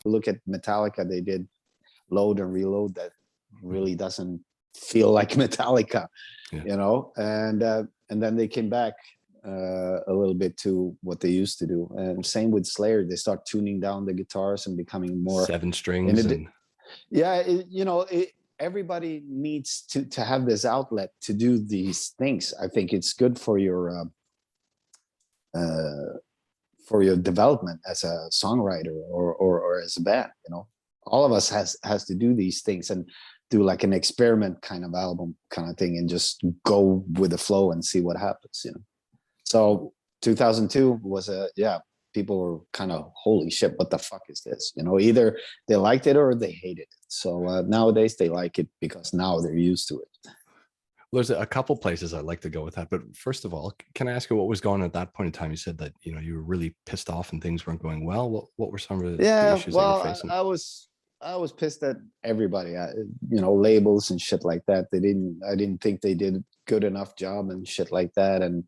Look at Metallica, they did Load and Reload that really doesn't feel like Metallica, you know, and then they came back a little bit to what they used to do. And same with Slayer, they start tuning down the guitars and becoming more 7 strings. Everybody needs to have this outlet to do these things. I think it's good for your development as a songwriter or as a band. You know, all of us has to do these things and do like an experiment kind of album kind of thing and just go with the flow and see what happens. You know, so 2002 was people were kind of, holy shit, what the fuck is this? You know, either they liked it or they hated it. So nowadays they like it because now they're used to it. There's a couple places I'd like to go with that. But first of all, can I ask you what was going on at that point in time? You said that, you know, you were really pissed off and things weren't going well. What were some of the issues that you were facing? I was pissed at everybody, you know, labels and shit like that. I didn't think they did a good enough job and shit like that. And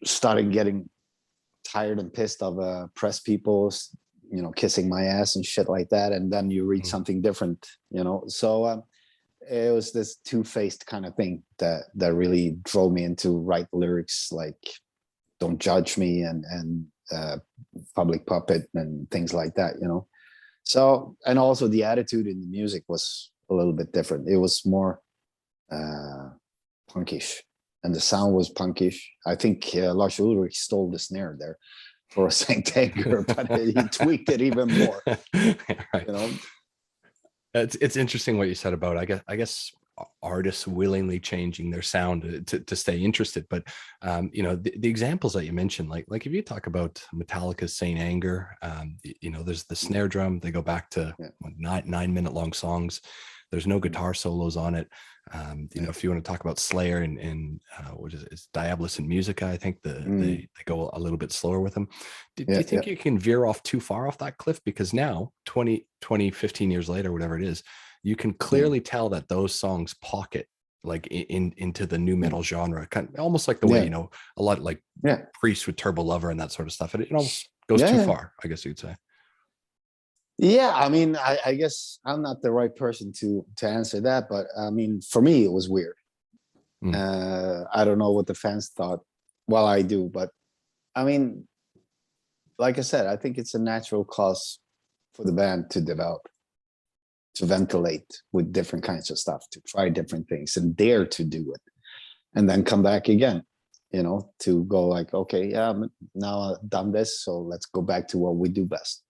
started getting tired and pissed of press people, you know, kissing my ass and shit like that. And then you read something different, you know. So it was this two-faced kind of thing that really drove me into write lyrics like "Don't Judge Me" and "Public Puppet" and things like that, you know. So, and also the attitude in the music was a little bit different. It was more punkish, and the sound was punkish. I think Lars Ulrich stole the snare there for St. Anger, but he tweaked it even more. Right. You know, it's interesting what you said about I guess artists willingly changing their sound to stay interested. But you know, the examples that you mentioned, like if you talk about Metallica's Saint Anger, you know, there's the snare drum. They go back to 9-minute long songs. There's no guitar solos on it. You know, if you want to talk about Slayer and what is it? It's Diabolus in Musica, I think they go a little bit slower with them. Do you think you can veer off too far off that cliff? Because now 15 years later, whatever it is, you can clearly tell that those songs pocket like into the new metal genre, kind of almost like the way, you know, a lot like Priest with Turbo Lover and that sort of stuff. It almost goes too far, I guess you'd say. Yeah, I mean, I guess I'm not the right person to answer that, but I mean, for me, it was weird. I don't know what the fans thought. Well, I do, but I mean, like I said, I think it's a natural cause for the band to develop, to ventilate with different kinds of stuff, to try different things and dare to do it, and then come back again, you know, to go like, okay, now I've done this, so let's go back to what we do best.